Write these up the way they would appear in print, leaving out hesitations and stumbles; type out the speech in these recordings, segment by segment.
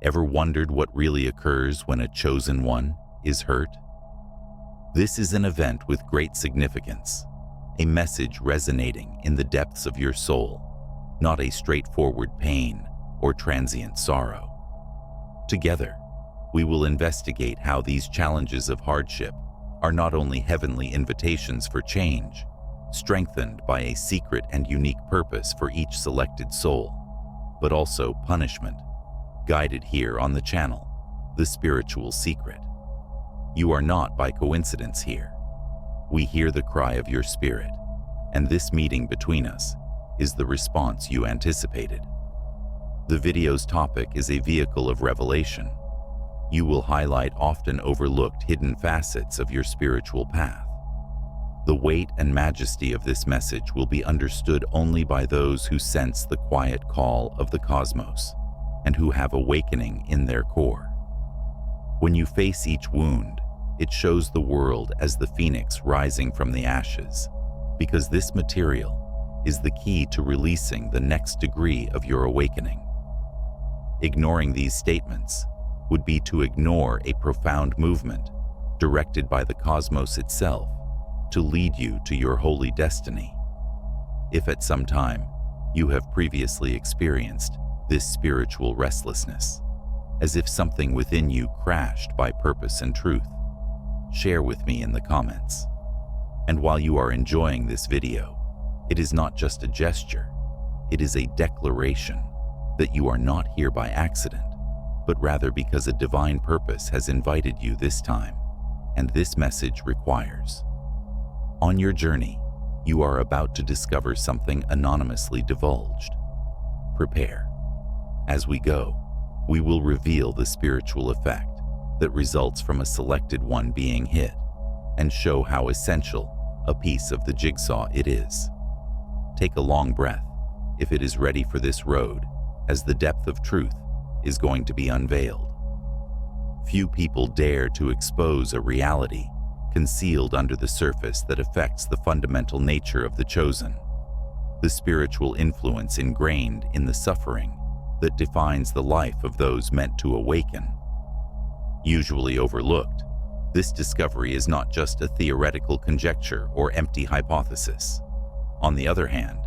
Ever wondered what really occurs when a chosen one is hurt? This is an event with great significance, a message resonating in the depths of your soul, not a straightforward pain or transient sorrow. Together, we will investigate how these challenges of hardship are not only heavenly invitations for change, strengthened by a secret and unique purpose for each selected soul, but also punishment, guided here on the channel, The Spiritual Secret. You are not by coincidence here. We hear the cry of your spirit, and this meeting between us is the response you anticipated. The video's topic is a vehicle of revelation. You will highlight often overlooked hidden facets of your spiritual path. The weight and majesty of this message will be understood only by those who sense the quiet call of the cosmos and who have awakening in their core. When you face each wound, it shows the world as the phoenix rising from the ashes, because this material is the key to releasing the next degree of your awakening. Ignoring these statements would be to ignore a profound movement directed by the cosmos itself to lead you to your holy destiny. If at some time you have previously experienced this spiritual restlessness, as if something within you crashed by purpose and truth, share with me in the comments. And while you are enjoying this video, it is not just a gesture, it is a declaration that you are not here by accident, but rather because a divine purpose has invited you this time, and this message requires. On your journey, you are about to discover something anonymously divulged. Prepare. As we go, we will reveal the spiritual effect that results from a selected one being hit, and show how essential a piece of the jigsaw it is. Take a long breath if it is ready for this road, as the depth of truth is going to be unveiled. Few people dare to expose a reality concealed under the surface that affects the fundamental nature of the chosen, the spiritual influence ingrained in the suffering that defines the life of those meant to awaken. Usually overlooked, this discovery is not just a theoretical conjecture or empty hypothesis. On the other hand,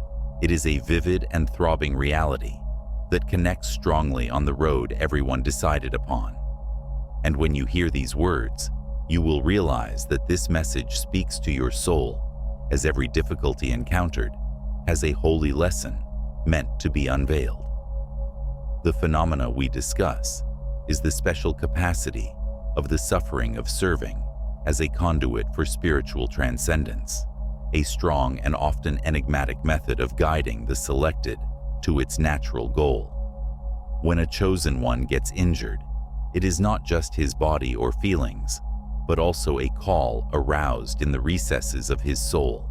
it is a vivid and throbbing reality that connects strongly on the road everyone decided upon. And when you hear these words, you will realize that this message speaks to your soul, as every difficulty encountered has a holy lesson meant to be unveiled. The phenomena we discuss is the special capacity of the suffering of serving as a conduit for spiritual transcendence, a strong and often enigmatic method of guiding the selected to its natural goal. When a chosen one gets injured, it is not just his body or feelings, but also a call aroused in the recesses of his soul.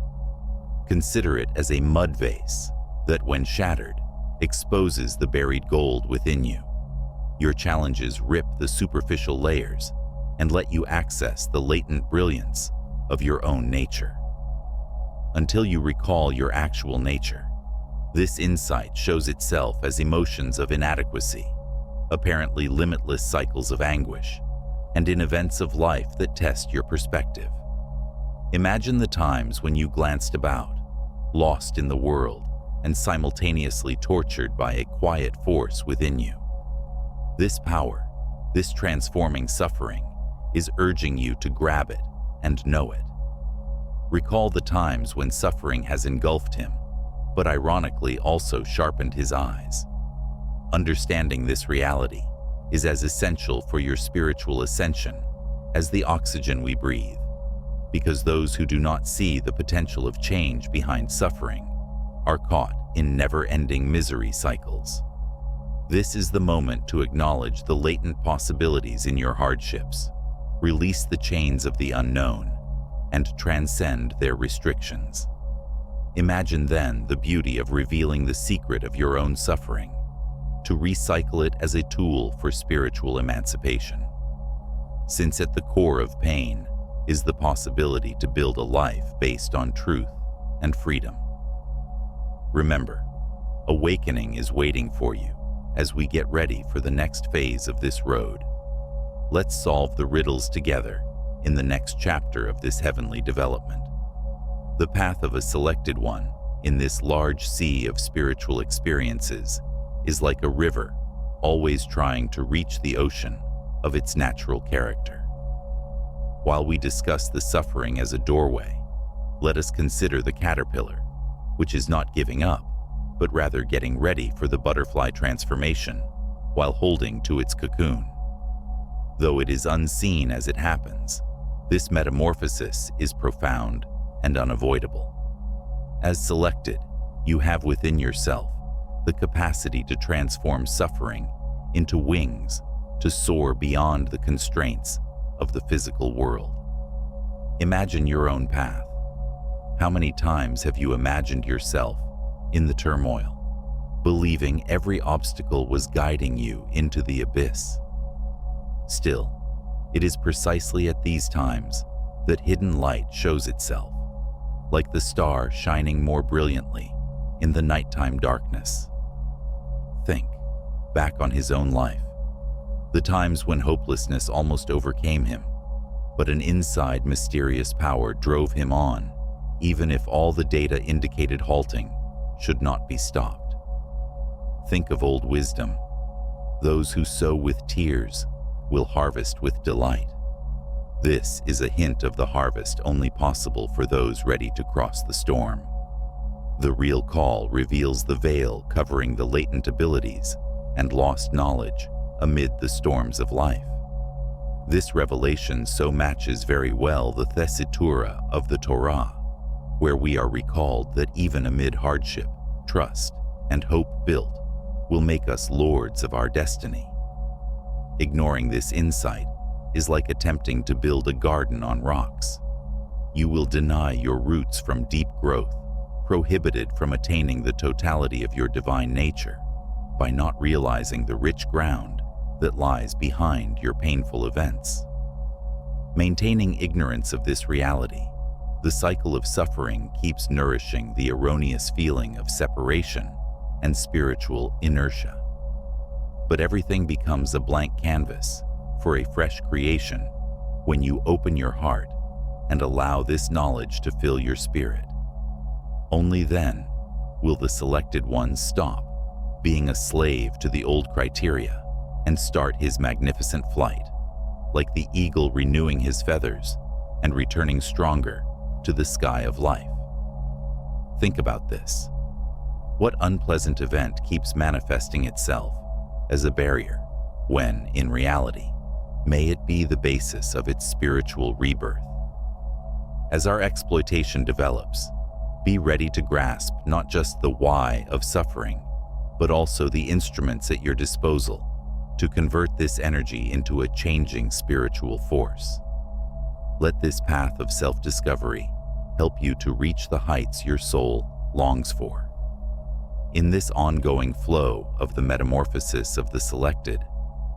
Consider it as a mud vase that, when shattered, exposes the buried gold within you. Your challenges rip the superficial layers and let you access the latent brilliance of your own nature. Until you recall your actual nature, this insight shows itself as emotions of inadequacy, apparently limitless cycles of anguish, and in events of life that test your perspective. Imagine the times when you glanced about, lost in the world, and simultaneously tortured by a quiet force within you. This power, this transforming suffering, is urging you to grab it and know it. Recall the times when suffering has engulfed him, but ironically also sharpened his eyes. Understanding this reality is as essential for your spiritual ascension as the oxygen we breathe, because those who do not see the potential of change behind suffering are caught in never-ending misery cycles. This is the moment to acknowledge the latent possibilities in your hardships, release the chains of the unknown, and transcend their restrictions. Imagine then the beauty of revealing the secret of your own suffering, to recycle it as a tool for spiritual emancipation. Since at the core of pain is the possibility to build a life based on truth and freedom. Remember, awakening is waiting for you as we get ready for the next phase of this road. Let's solve the riddles together in the next chapter of this heavenly development. The path of a selected one in this large sea of spiritual experiences is like a river, always trying to reach the ocean of its natural character. While we discuss the suffering as a doorway, let us consider the caterpillar, which is not giving up, but rather getting ready for the butterfly transformation while holding to its cocoon. Though it is unseen as it happens, this metamorphosis is profound and unavoidable. As selected, you have within yourself the capacity to transform suffering into wings to soar beyond the constraints of the physical world. Imagine your own path. How many times have you imagined yourself in the turmoil, believing every obstacle was guiding you into the abyss? Still, it is precisely at these times that hidden light shows itself, like the star shining more brilliantly in the nighttime darkness. Think back on his own life, the times when hopelessness almost overcame him, but an inside mysterious power drove him on, even if all the data indicated halting should not be stopped. Think of old wisdom. Those who sow with tears will harvest with delight. This is a hint of the harvest only possible for those ready to cross the storm. The real call reveals the veil covering the latent abilities and lost knowledge amid the storms of life. This revelation so matches very well the tessitura of the Torah, where we are recalled that even amid hardship, trust, and hope built will make us lords of our destiny. Ignoring this insight is like attempting to build a garden on rocks. You will deny your roots from deep growth, prohibited from attaining the totality of your divine nature, by not realizing the rich ground that lies behind your painful events. Maintaining ignorance of this reality, the cycle of suffering keeps nourishing the erroneous feeling of separation and spiritual inertia. But everything becomes a blank canvas for a fresh creation when you open your heart and allow this knowledge to fill your spirit. Only then will the selected one stop being a slave to the old criteria and start his magnificent flight, like the eagle renewing his feathers and returning stronger to the sky of life. Think about this. What unpleasant event keeps manifesting itself as a barrier when, in reality, may it be the basis of its spiritual rebirth? As our exploitation develops, be ready to grasp not just the why of suffering, but also the instruments at your disposal to convert this energy into a changing spiritual force. Let this path of self-discovery help you to reach the heights your soul longs for. In this ongoing flow of the metamorphosis of the selected,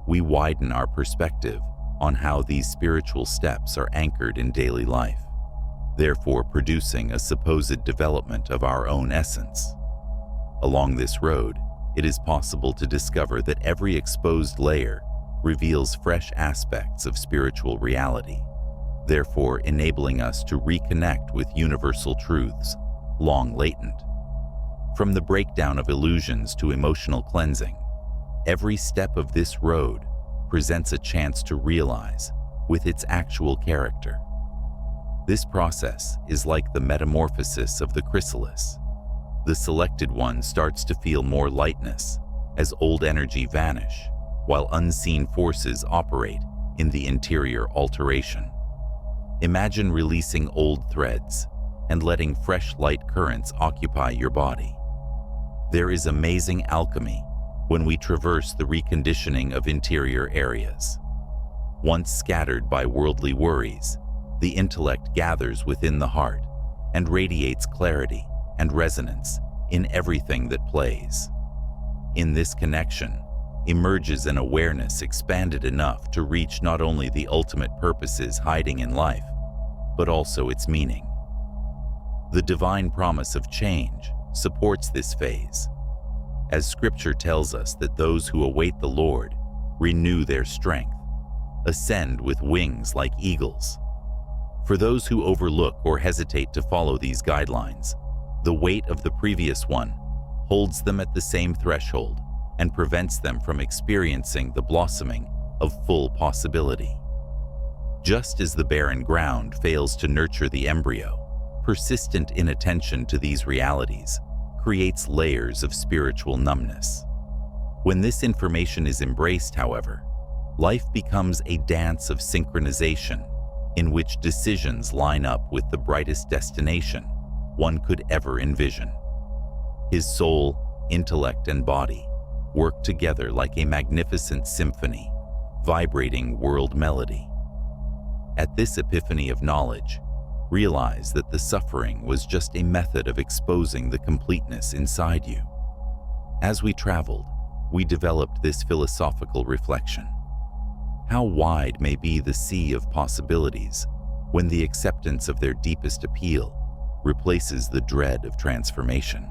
we widen our perspective on how these spiritual steps are anchored in daily life, therefore producing a supposed development of our own essence. Along this road, it is possible to discover that every exposed layer reveals fresh aspects of spiritual reality, therefore enabling us to reconnect with universal truths long latent. From the breakdown of illusions to emotional cleansing, every step of this road presents a chance to realize with its actual character. This process is like the metamorphosis of the chrysalis. The selected one starts to feel more lightness as old energy vanish, while unseen forces operate in the interior alteration. Imagine releasing old threads and letting fresh light currents occupy your body. There is amazing alchemy when we traverse the reconditioning of interior areas. Once scattered by worldly worries, the intellect gathers within the heart and radiates clarity and resonance in everything that plays. In this connection emerges an awareness expanded enough to reach not only the ultimate purposes hiding in life, but also its meaning. The divine promise of change supports this phase. as Scripture tells us that those who await the Lord renew their strength, ascend with wings like eagles. For those who overlook or hesitate to follow these guidelines, the weight of the previous one holds them at the same threshold and prevents them from experiencing the blossoming of full possibility. Just as the barren ground fails to nurture the embryo, persistent inattention to these realities creates layers of spiritual numbness. When this information is embraced, however, life becomes a dance of synchronization in which decisions line up with the brightest destination one could ever envision. His soul, intellect, and body work together like a magnificent symphony, vibrating world melody. At this epiphany of knowledge, realize that the suffering was just a method of exposing the completeness inside you. As we traveled, we developed this philosophical reflection. How wide may be the sea of possibilities when the acceptance of their deepest appeal replaces the dread of transformation?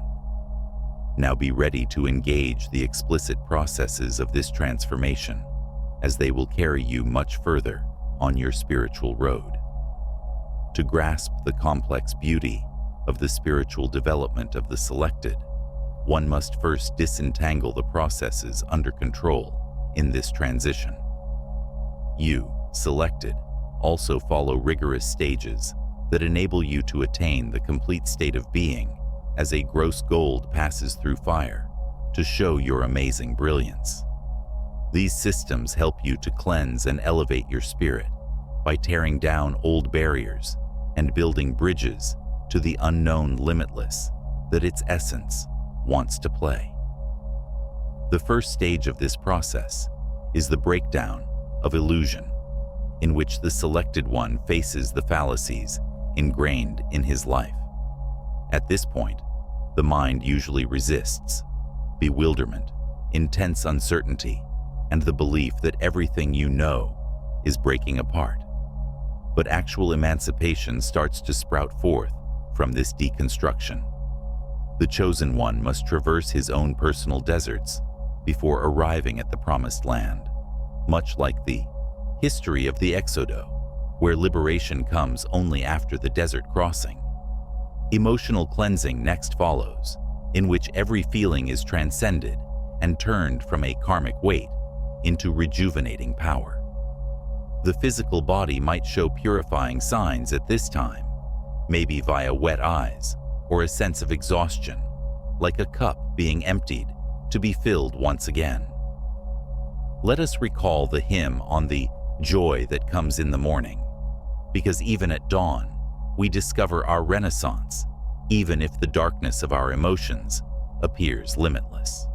Now be ready to engage the explicit processes of this transformation, as they will carry you much further on your spiritual road. To grasp the complex beauty of the spiritual development of the selected, one must first disentangle the processes under control in this transition. You, selected, also follow rigorous stages that enable you to attain the complete state of being as a gross gold passes through fire to show your amazing brilliance. These systems help you to cleanse and elevate your spirit by tearing down old barriers and building bridges to the unknown limitless that its essence wants to play. The first stage of this process is the breakdown of illusion, in which the selected one faces the fallacies ingrained in his life. At this point, the mind usually resists bewilderment, intense uncertainty, and the belief that everything you know is breaking apart. But actual emancipation starts to sprout forth from this deconstruction. The chosen one must traverse his own personal deserts before arriving at the promised land, much like the history of the Exodo, where liberation comes only after the desert crossing. Emotional cleansing next follows, in which every feeling is transcended and turned from a karmic weight into rejuvenating power. The physical body might show purifying signs at this time, maybe via wet eyes or a sense of exhaustion, like a cup being emptied to be filled once again. Let us recall the hymn on the joy that comes in the morning, because even at dawn, we discover our renaissance, even if the darkness of our emotions appears limitless.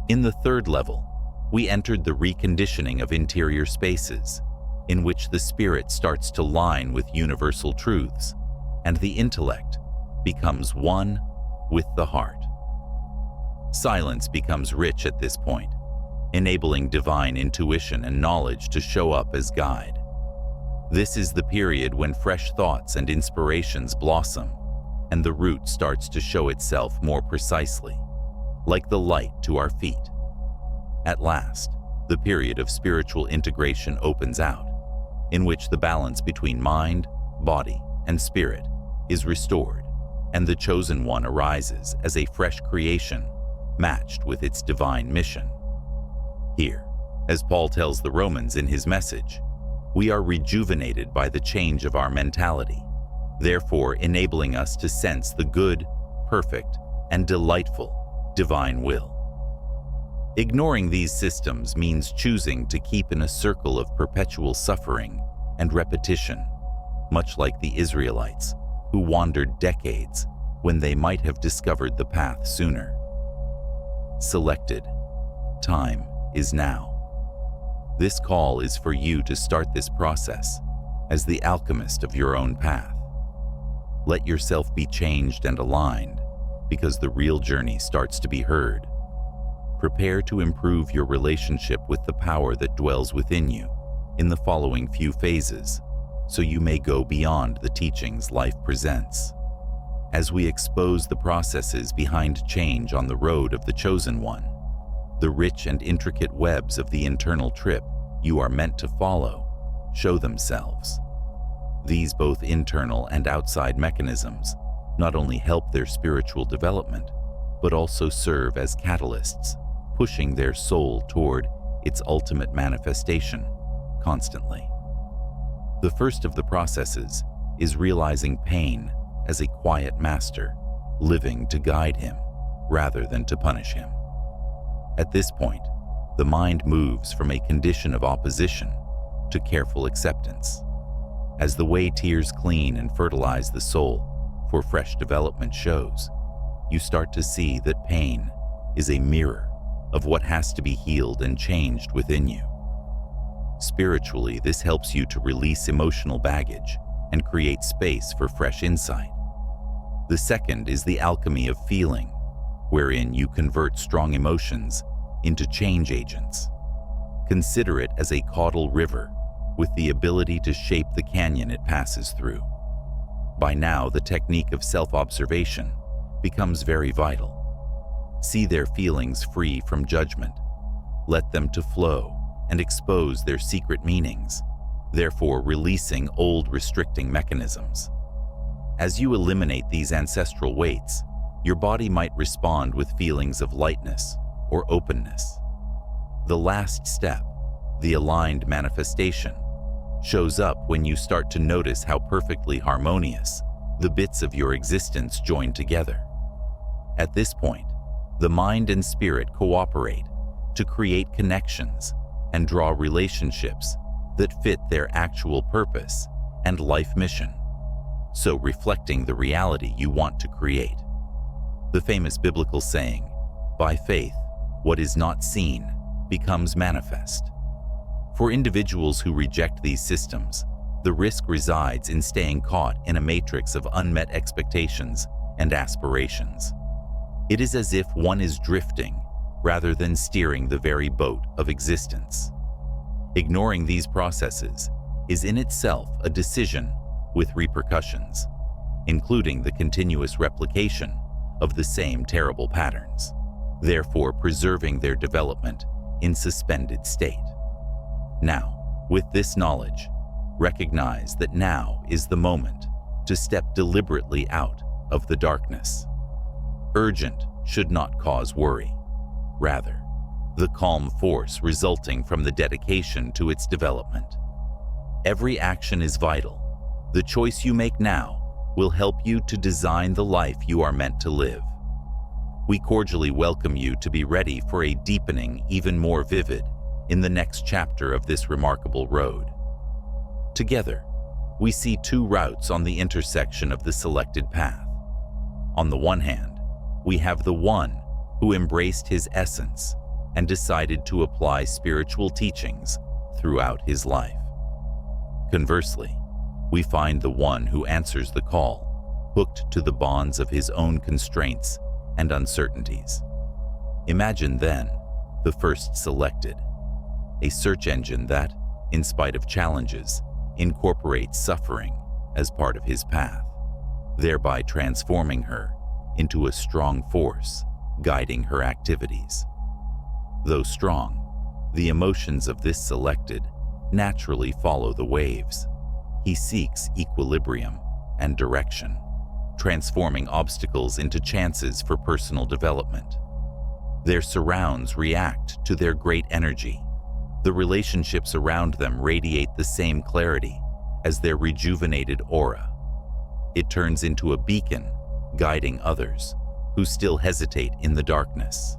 In the third level, we entered the reconditioning of interior spaces, in which the spirit starts to line with universal truths, and the intellect becomes one with the heart. Silence becomes rich at this point, enabling divine intuition and knowledge to show up as guide. This is the period when fresh thoughts and inspirations blossom, and the root starts to show itself more precisely, like the light to our feet. At last, the period of spiritual integration opens out, in which the balance between mind, body, and spirit is restored, and the chosen one arises as a fresh creation matched with its divine mission. Here, as Paul tells the Romans in his message, we are rejuvenated by the change of our mentality, therefore enabling us to sense the good, perfect, and delightful divine will. Ignoring these systems means choosing to keep in a circle of perpetual suffering and repetition, much like the Israelites, who wandered decades when they might have discovered the path sooner. Selected, time is now. This call is for you to start this process as the alchemist of your own path. Let yourself be changed and aligned, because the real journey starts to be heard. Prepare to improve your relationship with the power that dwells within you in the following few phases, so you may go beyond the teachings life presents. as we expose the processes behind change on the road of the chosen one, the rich and intricate webs of the internal trip you are meant to follow show themselves. These both internal and outside mechanisms not only help their spiritual development, but also serve as catalysts, pushing their soul toward its ultimate manifestation constantly. The first of the processes is realizing pain as a quiet master, living to guide him rather than to punish him. At this point, the mind moves from a condition of opposition to careful acceptance. As the way tears clean and fertilize the soul for fresh development shows, you start to see that pain is a mirror of what has to be healed and changed within you. Spiritually, this helps you to release emotional baggage and create space for fresh insight. The second is the alchemy of feeling, wherein you convert strong emotions into change agents. Consider it as a caudal river with the ability to shape the canyon it passes through. By now, the technique of self-observation becomes very vital. See their feelings free from judgment. Let them to flow and expose their secret meanings, therefore releasing old restricting mechanisms. As you eliminate these ancestral weights, your body might respond with feelings of lightness or openness. The last step, the aligned manifestation, shows up when you start to notice how perfectly harmonious the bits of your existence join together. At this point, the mind and spirit cooperate to create connections and draw relationships that fit their actual purpose and life mission, so reflecting the reality you want to create. The famous biblical saying, "By faith, what is not seen becomes manifest." For individuals who reject these systems, the risk resides in staying caught in a matrix of unmet expectations and aspirations. It is as if one is drifting rather than steering the very boat of existence. Ignoring these processes is in itself a decision with repercussions, including the continuous replication of the same terrible patterns, therefore preserving their development in suspended state. Now, with this knowledge, recognize that now is the moment to step deliberately out of the darkness. Urgent should not cause worry. Rather, the calm force resulting from the dedication to its development. Every action is vital. The choice you make now will help you to design the life you are meant to live. We cordially welcome you to be ready for a deepening, even more vivid, in the next chapter of this remarkable road. Together, we see two routes on the intersection of the selected path. On the one hand, we have the one who embraced his essence and decided to apply spiritual teachings throughout his life. Conversely, we find the one who answers the call, hooked to the bonds of his own constraints and uncertainties. Imagine then the first selected, a search engine that, in spite of challenges, incorporates suffering as part of his path, thereby transforming her into a strong force guiding her activities. Though strong, the emotions of this selected naturally follow the waves. He seeks equilibrium and direction, transforming obstacles into chances for personal development. Their surrounds react to their great energy. The relationships around them radiate the same clarity as their rejuvenated aura. It turns into a beacon, guiding others who still hesitate in the darkness.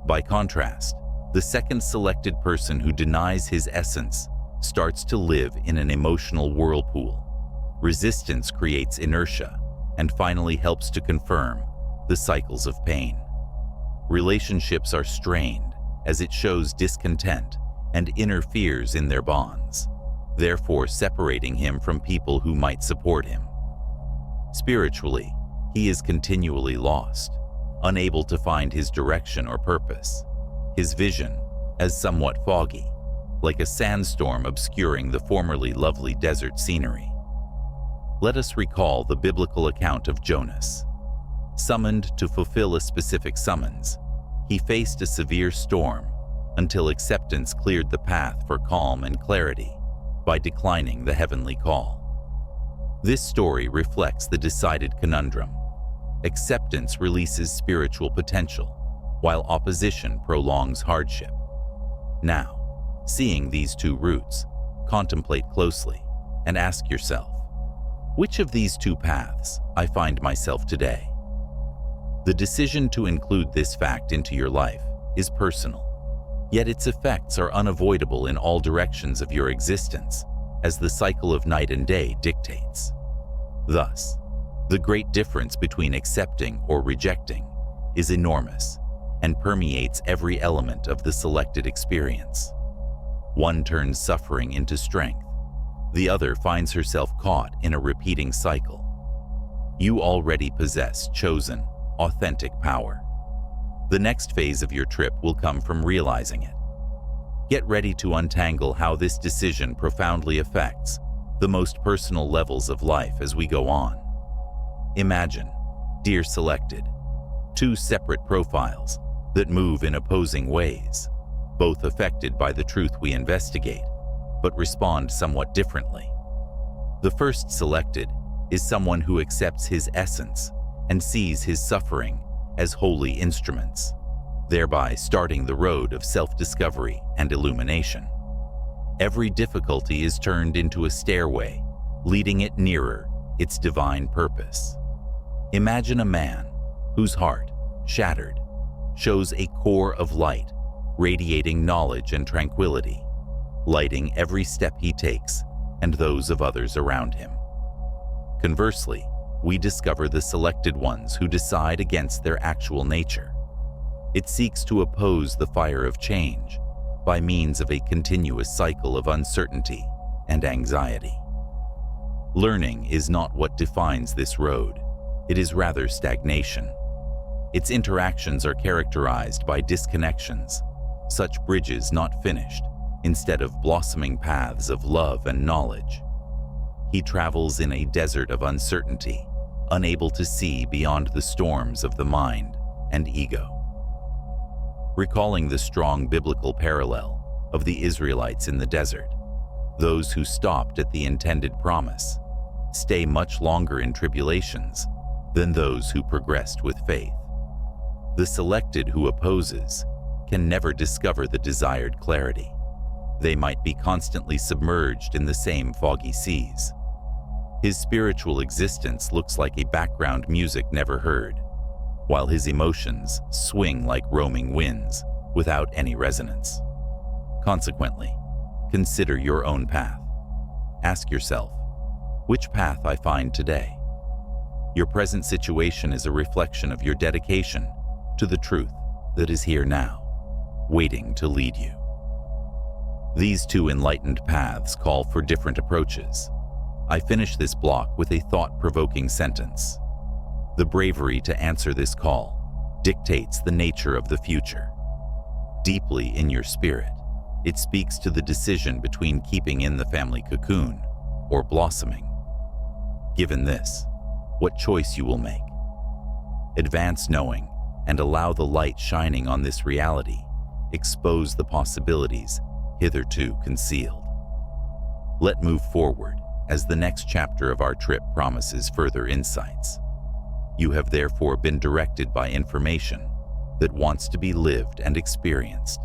By contrast, the second selected person who denies his essence starts to live in an emotional whirlpool. Resistance creates inertia and finally helps to confirm the cycles of pain. Relationships are strained as it shows discontent and interferes in their bonds, therefore separating him from people who might support him. Spiritually, he is continually lost, unable to find his direction or purpose, his vision as somewhat foggy, like a sandstorm obscuring the formerly lovely desert scenery. Let us recall the biblical account of Jonas. Summoned to fulfill a specific summons, he faced a severe storm until acceptance cleared the path for calm and clarity by declining the heavenly call. This story reflects the decided conundrum. Acceptance releases spiritual potential, while opposition prolongs hardship. Now, seeing these two routes, contemplate closely and ask yourself, which of these two paths I find myself today? The decision to include this fact into your life is personal, yet its effects are unavoidable in all directions of your existence, as the cycle of night and day dictates. Thus, the great difference between accepting or rejecting is enormous and permeates every element of the selected experience. One turns suffering into strength. The other finds herself caught in a repeating cycle. You already possess chosen, authentic power. The next phase of your trip will come from realizing it. Get ready to untangle how this decision profoundly affects the most personal levels of life as we go on. Imagine, dear selected, two separate profiles that move in opposing ways, both affected by the truth we investigate, but respond somewhat differently. The first selected is someone who accepts his essence and sees his suffering as holy instruments, thereby starting the road of self-discovery and illumination. Every difficulty is turned into a stairway, leading it nearer its divine purpose. Imagine a man whose heart, shattered, shows a core of light, radiating knowledge and tranquility, lighting every step he takes and those of others around him. Conversely, we discover the selected ones who decide against their actual nature. It seeks to oppose the fire of change by means of a continuous cycle of uncertainty and anxiety. Learning is not what defines this road. It is rather stagnation. Its interactions are characterized by disconnections, such bridges not finished, instead of blossoming paths of love and knowledge. He travels in a desert of uncertainty, unable to see beyond the storms of the mind and ego. Recalling the strong biblical parallel of the Israelites in the desert, those who stopped at the intended promise stay much longer in tribulations than those who progressed with faith. The selected who opposes can never discover the desired clarity. They might be constantly submerged in the same foggy seas. His spiritual existence looks like a background music never heard, while his emotions swing like roaming winds without any resonance. Consequently, consider your own path. Ask yourself, which path I find today? Your present situation is a reflection of your dedication to the truth that is here now, waiting to lead you. These two enlightened paths call for different approaches. I finish this block with a thought-provoking sentence. The bravery to answer this call dictates the nature of the future. Deeply in your spirit, it speaks to the decision between keeping in the family cocoon or blossoming. Given this, what choice you will make? Advance knowing and allow the light shining on this reality expose the possibilities hitherto concealed. Let move forward, as the next chapter of our trip promises further insights. You have therefore been directed by information that wants to be lived and experienced,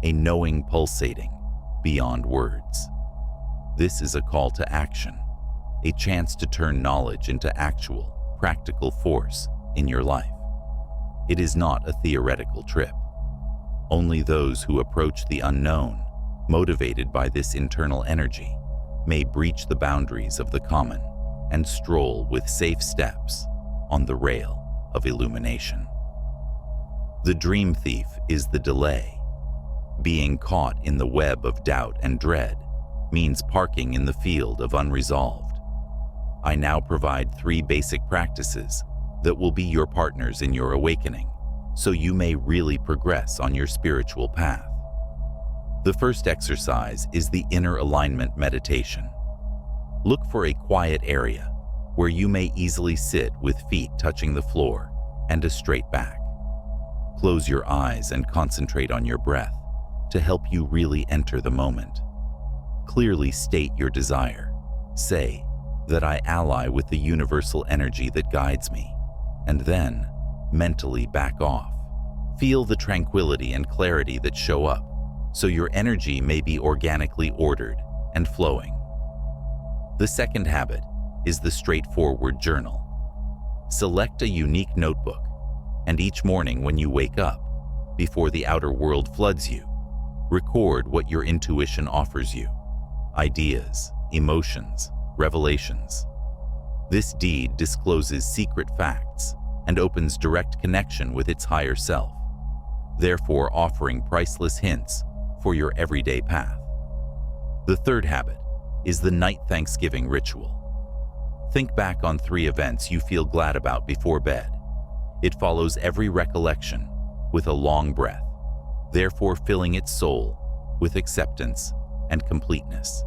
a knowing pulsating beyond words. This is a call to action, a chance to turn knowledge into actual, practical force in your life. It is not a theoretical trip. Only those who approach the unknown, motivated by this internal energy, may breach the boundaries of the common and stroll with safe steps on the rail of illumination. The dream thief is the delay. Being caught in the web of doubt and dread means parking in the field of unresolved. I now provide 3 basic practices that will be your partners in your awakening, so you may really progress on your spiritual path. The first exercise is the inner alignment meditation. Look for a quiet area where you may easily sit with feet touching the floor and a straight back. Close your eyes and concentrate on your breath to help you really enter the moment. Clearly state your desire. Say that I ally with the universal energy that guides me, and then mentally back off. Feel the tranquility and clarity that show up, so your energy may be organically ordered and flowing. The second habit is the straightforward journal. Select a unique notebook, and each morning when you wake up, before the outer world floods you, record what your intuition offers you: ideas, emotions, revelations. This deed discloses secret facts and opens direct connection with its higher self, therefore offering priceless hints for your everyday path. The third habit is the night Thanksgiving ritual. Think back on 3 events you feel glad about before bed. It follows every recollection with a long breath, therefore filling its soul with acceptance and completeness.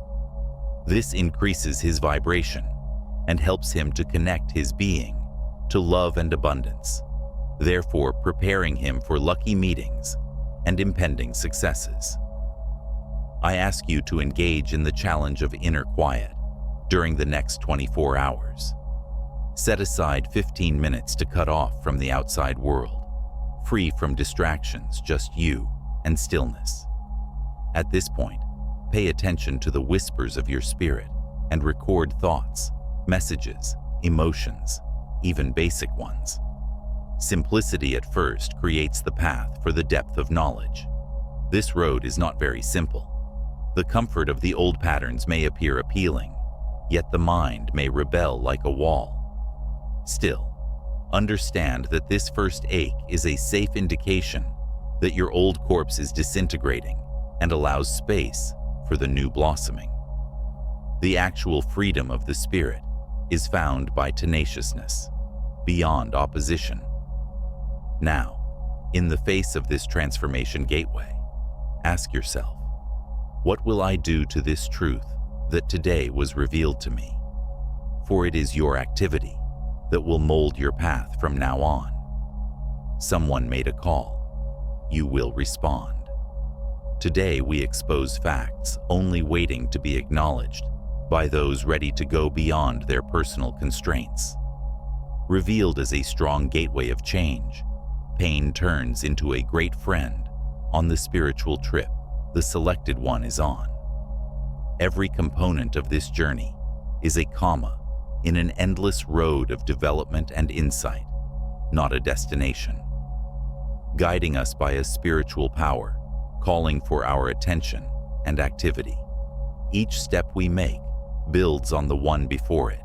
This increases his vibration and helps him to connect his being to love and abundance, therefore preparing him for lucky meetings and impending successes. I ask you to engage in the challenge of inner quiet during the next 24 hours. Set aside 15 minutes to cut off from the outside world, free from distractions, just you and stillness. At this point, pay attention to the whispers of your spirit and record thoughts, messages, emotions, even basic ones. Simplicity at first creates the path for the depth of knowledge. This road is not very simple. The comfort of the old patterns may appear appealing, yet the mind may rebel like a wall. Still, understand that this first ache is a safe indication that your old corpse is disintegrating and allows space for the new blossoming. The actual freedom of the spirit is found by tenaciousness, beyond opposition. Now, in the face of this transformation gateway, ask yourself, what will I do to this truth that today was revealed to me? For it is your activity that will mold your path from now on. Someone made a call. You will respond. Today we expose facts only waiting to be acknowledged by those ready to go beyond their personal constraints. Revealed as a strong gateway of change, pain turns into a great friend on the spiritual trip the selected one is on. Every component of this journey is a comma in an endless road of development and insight, not a destination. Guiding us by a spiritual power, calling for our attention and activity. Each step we make builds on the one before it.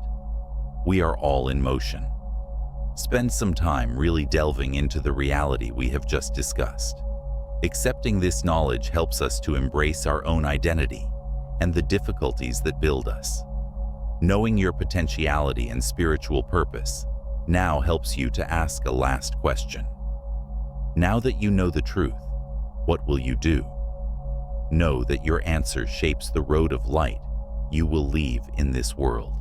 We are all in motion. Spend some time really delving into the reality we have just discussed. Accepting this knowledge helps us to embrace our own identity and the difficulties that build us. Knowing your potentiality and spiritual purpose now helps you to ask a last question. Now that you know the truth, what will you do? Know that your answer shapes the road of light you will leave in this world.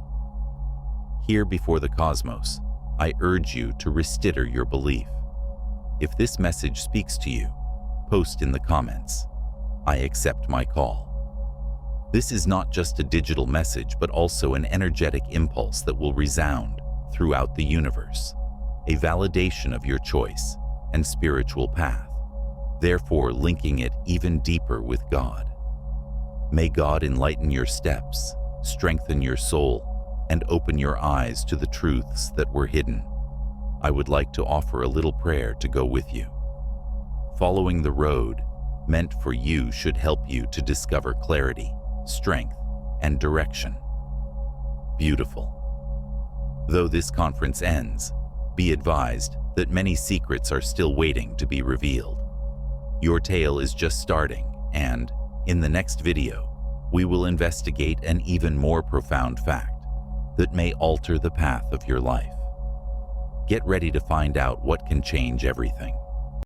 Here before the cosmos, I urge you to reconsider your belief. If this message speaks to you, post in the comments, I accept my call. This is not just a digital message, but also an energetic impulse that will resound throughout the universe, a validation of your choice and spiritual path, therefore linking it even deeper with God. May God enlighten your steps, strengthen your soul, and open your eyes to the truths that were hidden. I would like to offer a little prayer to go with you. Following the road meant for you should help you to discover clarity, strength, and direction. Beautiful. Though this conference ends, be advised that many secrets are still waiting to be revealed. Your tale is just starting, and in the next video, we will investigate an even more profound fact that may alter the path of your life. Get ready to find out what can change everything.